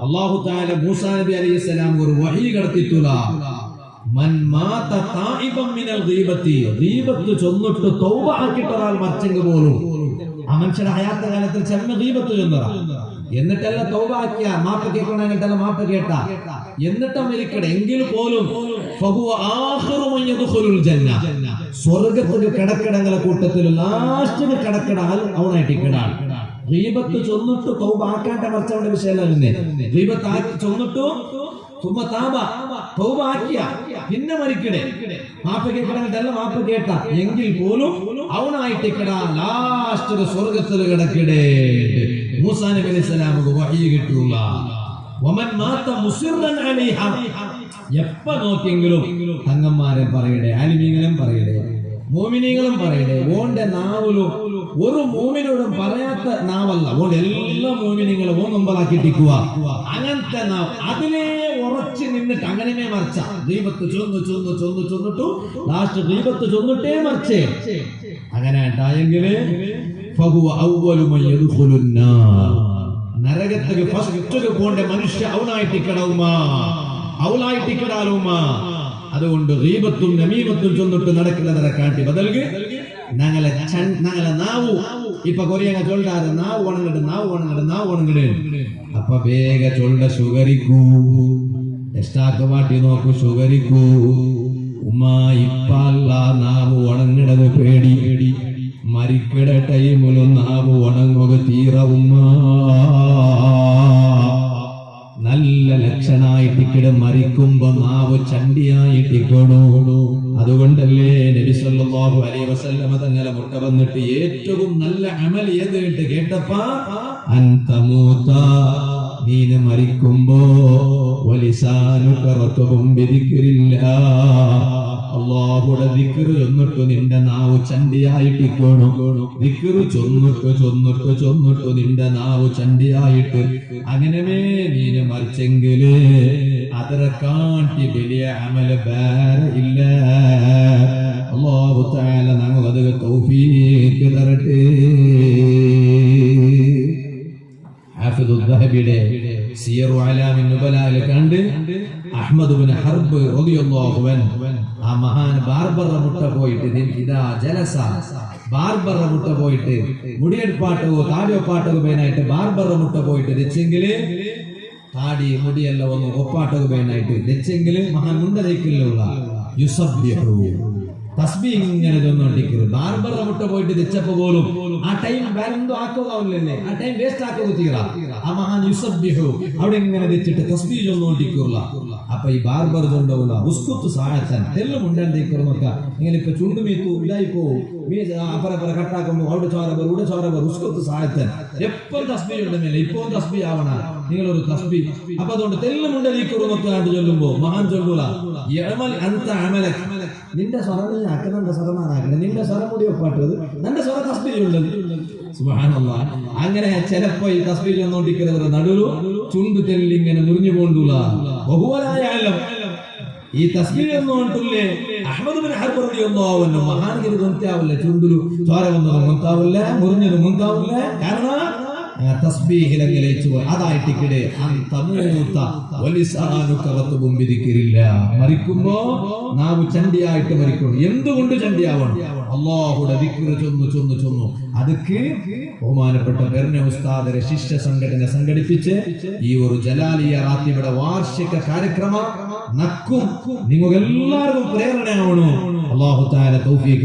അല്ലാഹു തആല മൂസാ നബി അലൈഹിസ്സലാം ഒരു വഹി കടത്തിട്ടുള്ള മൻ മാത തായിബൻ മിനൽ ഗീബത്തി ഗീബത്ത് ചൊന്നിട്ട് തൗബ ആക്കിയിട്ട് ഒരാൾ മരിച്ചെങ്കിൽ പോലും ആ മനുഷ്യന്റെ ഹയാത്ത കാലത്തിൽ ചെന്ന ഗീബത്ത് ചൊന്നറ എന്നിട്ടല്ല തൗബ ആക്കിയ മാപ്പ് കേൾക്കണമെന്നിട്ടല്ല മാപ്പ് കേട്ട എന്നിട്ട് മരിക്കട്ടെ എങ്കിൽ പോലും ഫഹുവ ആഖിറു മൻ യദ്ഖുലുൽ ജന്ന സ്വർഗ്ഗത്തിൽ കിടക്കടങ്ങളെ കൂട്ടത്തിൽ ലാസ്റ്റിന് കിടക്കടാൽ അവനായിട്ട് കിടാൻ ഗീബത്ത് ചൊന്നിട്ട് തൗബ ആക്കാണ്ട മരിച്ചവന്റെ വിഷയമല്ലേ ഗീബത്ത് ആക്കി ചൊന്നിട്ടു തുമ്മ താബ തൗബ ആക്കിയ പിന്നെ മരിക്കടേ മാപ്പ് കേൾക്കണമെന്നിട്ടല്ല മാപ്പ് കേട്ട എങ്കിൽ പോലും അവനായിട്ട് കിടാ ലാസ്റ്റ് സ്വർഗ്ഗത്തിൽ കിടക്കടേ മൂസാ നബി അലൈഹിസ്സലാമുക്ക് വഹി കിട്ടുള്ള വമൻ മാത മുസിറൻ അലൈഹ എപ്പ നോക്കിയെങ്കിലും തങ്ങന്മാരെ പറയടേ ആലിമീങ്ങളും പറയടേ മോമിനീങ്ങളും പറയടേ ഓന്റെ നാവിലും ഒരു മോമിനോടും പറയാത്ത നാവല്ല ഓന്റെ എല്ലാ മോമിനിങ്ങളും ഓ നമ്പറാക്കിട്ടിക്കുക അങ്ങനത്തെ നാവ് അതിലേ ഉറച്ചു നിന്നിട്ട് അങ്ങനെ മറിച്ച ദൈവത്ത് ചൊന്നിട്ടു ലാസ്റ്റ് ദൈവത്ത് ചൊന്നിട്ടേ മറിച്ചേ അങ്ങനെ ഉണ്ടായെങ്കിൽ നരകത്തിൽ ഫസ്റ്റ് പോണ്ട മനുഷ്യ അവനായിട്ട് കിടവുമാ അവളായിട്ട് കിടാലുമാ അതുകൊണ്ട് ഗീബത്തും നമീമത്തും ചൊന്നിട്ട് നടക്കുന്നതിനെ കാട്ടി ബദൽക്ക് ഞങ്ങളെ നാവു ഇപ്പൊ കൊറിയങ്ങ ചൊല്ലാറ് നാവ് ഉണങ്ങിട് അപ്പൊ ಬೇಗ ചൊല്ല ഷുഗരിക്കൂ എഷ്ടാക്ക് മാറ്റി നോക്കൂ ഷുഗരിക്കൂ ഉമ്മ ഇപ്പ അല്ല നാവ് ഉണങ്ങിടത് പേടി മരിക്കട ടൈമിലും നാവ് ഉണങ്ങുക തീര ഉമ്മ നല്ല ലക്ഷണായിട്ടിക്കിട മരിക്കുമ്പോ നാവ് ചണ്ടിയായിട്ടിക്കണോ അതുകൊണ്ടല്ലേ നബി സല്ലല്ലാഹു അലൈഹി വസല്ലമ തങ്ങളെ മുട്ട വന്നിട്ട് ഏറ്റവും നല്ല അമൽ ഏത് കേട്ടപ്പാ അൻതമൂത നീന് മരിക്കുമ്പോ വലിസാനുക റത്ബും ബിദിക്രില്ലാ അല്ലാഹുടെ ദിക്ർ ചൊന്നിട്ട് നിന്റെ നാവ് ചണ്ടിയായിട്ടിക്കണോ ദിക്ർ ചൊന്നിട്ട് നിന്റെ നാവ് ചണ്ടിയായിട്ട് അങ്ങനെ നീന് മരിച്ചെങ്കില് അതിനെ കാട്ടി വലിയ അമല് വേറെ ഇല്ല അല്ലാഹു തആല നമുക്ക് തൗഫീഖ് തരട്ടെ ഹാഫിദുൽ ദഹബിയുടെ സിയറു അലാമിൻ നുബലായിൽ കണ്ട് അഹ്മദ് ഇബ്നു ഹർബ് റളിയല്ലാഹു അൻഹു ആ മഹാൻ ബാർബറ മുട്ട പോയിട്ട് ഇതാ ജലസ ബാർബറ മുട്ട പോയിട്ട് മുടിയെടുപ്പാട്ടോ താടിയൊപ്പാട്ടോ പേനായിട്ട് ബാർബറ മുട്ട പോയിട്ട് വെച്ചെങ്കില് താടി മുടിയെല്ലാം ഒന്ന് ഒപ്പാട്ടോ പേനായിട്ട് വെച്ചെങ്കില് മഹാൻ മുണ്ടതയ്ക്കുള്ള യുസബ്ബിഹു തസ്ബീഹ് ഇങ്ങനെ ചൊന്നോണ്ടിരിക്കരുത് ബാർബറ മുട്ട പോയിട്ട് തെച്ചപ്പോ പോലും ആ ടൈം വേറെന്തോ ആക്കുകയില്ലല്ലേ ആ ടൈം വേസ്റ്റ് ആക്കുക തീരാ ആ മഹാൻ യുസബ്ബിഹു അവിടെ ഇങ്ങനെ തെച്ചിട്ട് തസ്ബീഹ് ചൊന്നോണ്ടിരിക്കുക അപ്പൊ ഈ ബാർബർ ചൊണ്ടവുള്ള ഉസ്കുത്ത് സാഹസൻ തെല്ലും ഉണ്ടാണ്ടിരിക്കുന്നൊക്കെ ഇങ്ങനെ ഇപ്പൊ ചുണ്ടുമീത്തു ഇതായിപ്പോ അപ്പറപ്പറ കട്ടാക്കുമ്പോ അവിടെ ചോരബർ ഉസ്കുത്ത് സാഹസൻ എപ്പോഴും തസ്ബീഹ് ഉണ്ടെന്നില്ല ഇപ്പൊ തസ്ബീഹ് ആവണ നിങ്ങളൊരു തസ്ബീഹ് അപ്പൊ അതുകൊണ്ട് തെല്ലും ഉണ്ടാണ്ടിരിക്കുന്നൊക്കെ ആണ്ട് ചൊല്ലുമ്പോ മഹാൻ ചൊല്ലൂല നിന്റെ സ്വരം ആക്കുന്നുണ്ട് സ്വരമാനാക്കുന്നത് നിന്റെ സ്വരം കൂടി ഒപ്പാട്ടത് നിന്റെ സ്വരം തസ്ബീഹ് ഉള്ളത് സുബ്ഹാനല്ലാഹ് അങ്ങനെ ചിലപ്പോ ഈ തസ്ബീഹ് ചൊന്നോണ്ടിരിക്കുന്നവരുടെ നടുവിലും ചുണ്ടു തെല്ലിങ്ങനെ മുറിഞ്ഞു പോണ്ടൂല ബഹുവലായാലും ഈ തസ്ബീഹ് എന്നോണ്ടില്ലേ അഹ്മദ് ഇബ്നു ഹർബ് റളിയല്ലാഹു അൻഹു മഹാനിಗೆ ಗೊತ್ತಾವಲ್ಲ ചുണ്ടിലു ചോര വന്നത് ಗೊತ್ತಾവಲ್ಲ മുറിഞ്ഞത് ಗೊತ್ತಾവല്ല കാരണം തസ്ബീഹിലങ്ങനെ അതായിട്ടിടെ അന്തമൂത വലിസാനുക റത്ബും ബിദിക്രില്ലാ മരിക്കുമ്പോ നാവ് ചണ്ടിയായിട്ട് മരിക്കണം എന്തുകൊണ്ട് ചണ്ടിയാവണം അല്ലാഹുടെ ദിക്ർ ചൊന്നു ಅದಕ್ಕೆ ബഹുമാനപ്പെട്ട പെർന ഉസ്താദരെ ശിഷ്യ സംഘടന സംഘടിപ്പിച്ച് ഈ ഒരു ജലാലിയ റാത്തിബയുടെ വാർഷിക ಕಾರ್ಯಕ್ರಮ നക്കും നിങ്ങൾക്കെല്ലാവർക്കും പ്രേരണയാവണം അല്ലാഹു തആല തൗഫീഖ്